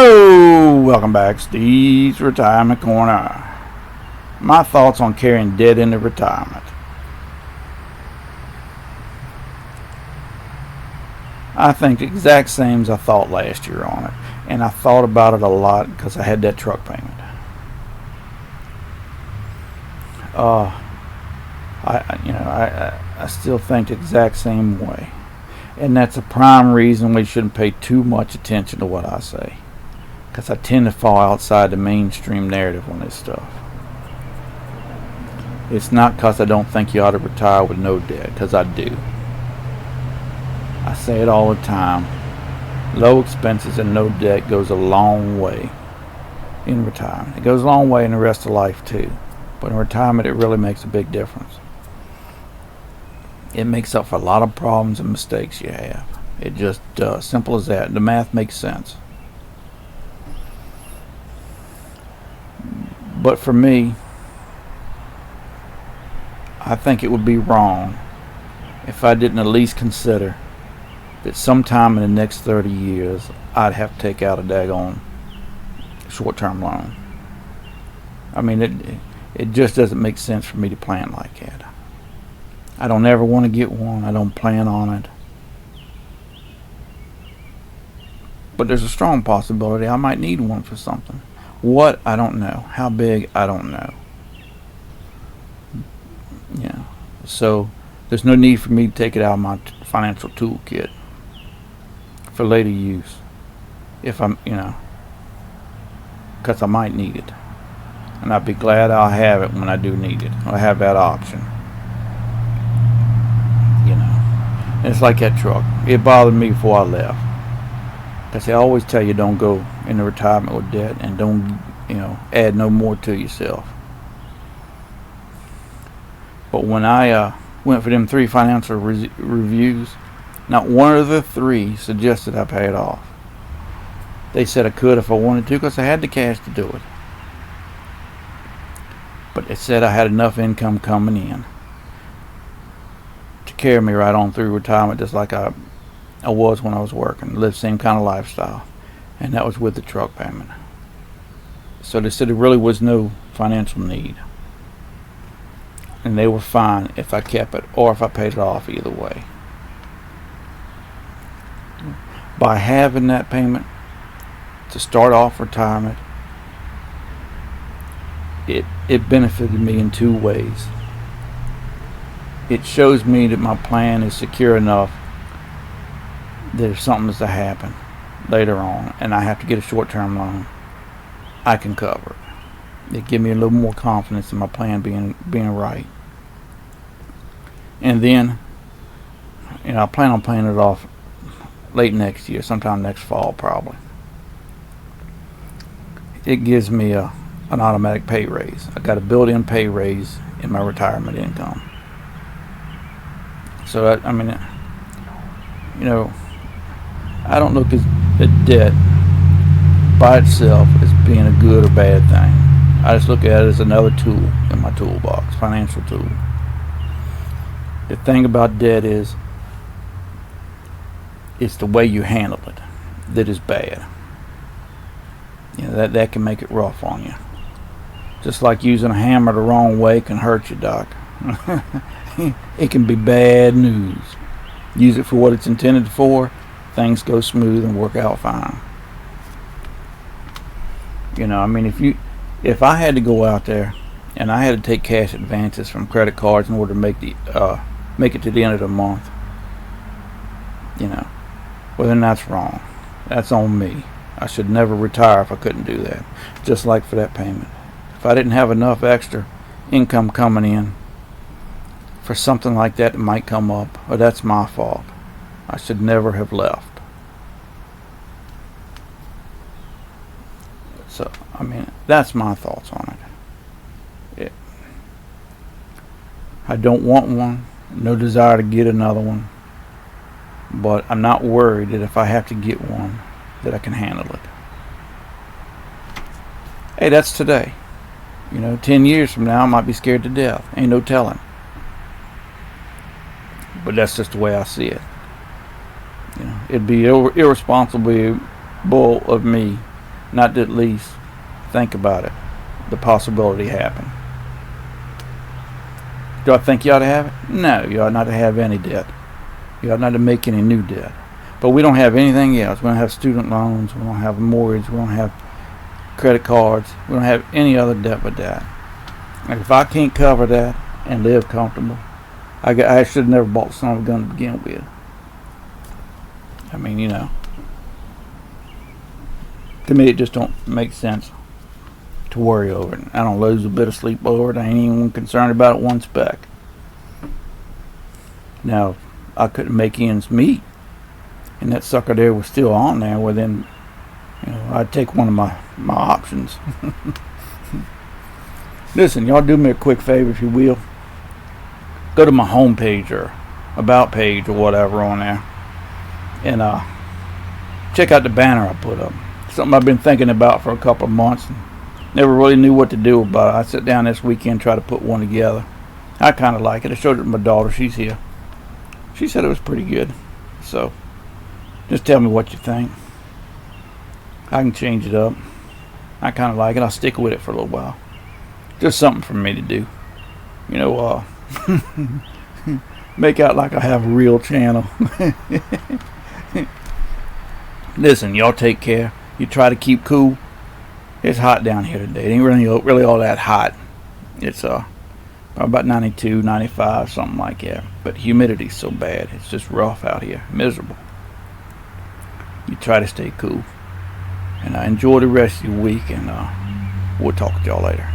Hello, welcome back, Steve's Retirement Corner. My thoughts on carrying debt into retirement. I think the exact same as I thought last year on it, and I thought about it a lot because I had that truck payment. I still think the exact same way, and that's a prime reason we shouldn't pay too much attention to what I say, because I tend to fall outside the mainstream narrative on this stuff. It's not because I don't think you ought to retire with no debt, because I do. I say it all the time. Low expenses and no debt goes a long way in retirement. It goes a long way in the rest of life too, but in retirement it really makes a big difference. It makes up for a lot of problems and mistakes you have. It just does. Simple as that. The math makes sense. But for me, I think it would be wrong if I didn't at least consider that sometime in the next 30 years I'd have to take out a daggone short-term loan. I mean, it just doesn't make sense for me to plan like that. I don't ever want to get one. I don't plan on it. But there's a strong possibility I might need one for something. What? I don't know. How big? I don't know. Yeah. So there's no need for me to take it out of my financial toolkit for later use. If I'm, because I might need it. And I'd be glad I'll have it when I do need it. I have that option. And it's like that truck. It bothered me before I left. Because they always tell you don't go into retirement with debt and don't, add no more to yourself. But when I went for them 3 financial reviews, not one of the 3 suggested I pay it off. They said I could if I wanted to because I had the cash to do it. But they said I had enough income coming in to carry me right on through retirement, just like I was when I was working. Lived the same kind of lifestyle. And that was with the truck payment. So they said there really was no financial need. And they were fine if I kept it or if I paid it off, either way. By having that payment to start off retirement, it benefited me in 2 ways. It shows me that my plan is secure enough that if something is to happen later on and I have to get a short-term loan, I can cover it. It gives me a little more confidence in my plan being right. And then, I plan on paying it off late next year, sometime next fall probably. It gives me an automatic pay raise. I got a built-in pay raise in my retirement income. So I don't look at debt by itself as being a good or bad thing. I just look at it as another tool in my toolbox, financial tool. The thing about debt is, it's the way you handle it that is bad. That can make it rough on you. Just like using a hammer the wrong way can hurt you, Doc. It can be bad news. Use it for what it's intended for, things go smooth and work out fine. If I had to go out there and I had to take cash advances from credit cards in order to make it to the end of the month, well, then that's wrong. That's on me. I should never retire if I couldn't do that. Just like for that payment. If I didn't have enough extra income coming in for something like that might come up, well, that's my fault. I should never have left. So, that's my thoughts on it. I don't want one. No desire to get another one. But I'm not worried that if I have to get one, that I can handle it. Hey, that's today. 10 years from now, I might be scared to death. Ain't no telling. But that's just the way I see it. It'd be irresponsible of me not to at least think about it, the possibility happen. Do I think you ought to have it? No, you ought not to have any debt. You ought not to make any new debt. But we don't have anything else. We don't have student loans. We don't have a mortgage. We don't have credit cards. We don't have any other debt but that. And if I can't cover that and live comfortable, I should have never bought the son of a gun to begin with. I mean, you know, to me it just don't make sense to worry over it. I don't lose a bit of sleep over it. I ain't even concerned about it one speck. Now, I couldn't make ends meet, and that sucker there was still on there, well then, you know, I'd take one of my options. Listen, y'all do me a quick favor if you will. Go to my homepage or about page or whatever on there, and check out the banner I put up. Something I've been thinking about for a couple of months and never really knew what to do about it. I sat down this weekend, try to put one together. I kind of like it. I showed it to my daughter. She's here. She said it was pretty good. So, just tell me what you think. I can change it up. I kind of like it. I'll stick with it for a little while. Just something for me to do. You know, make out like I have a real channel. Listen, y'all take care. You try to keep cool. It's hot down here today. It ain't really all that hot. It's probably about 92, 95, something like that. But humidity's so bad. It's just rough out here. Miserable. You try to stay cool. And enjoy the rest of your week, and we'll talk to y'all later.